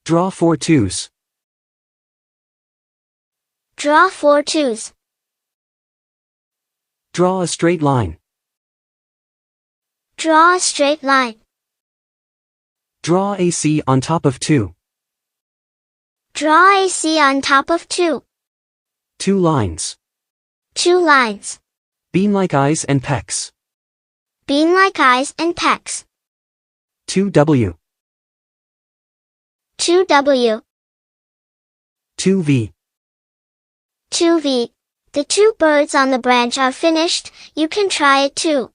Draw 4 twos. Draw 4 twos. Draw a straight line. Draw a straight line. Draw AC on top of 2. Draw AC on top of 2. 2 lines. 2 lines. Bean like eyes and pecs. Bean like eyes and pecs. 2W. 2W. 2V. 2V. The 2 birds on the branch are finished, you can try it too.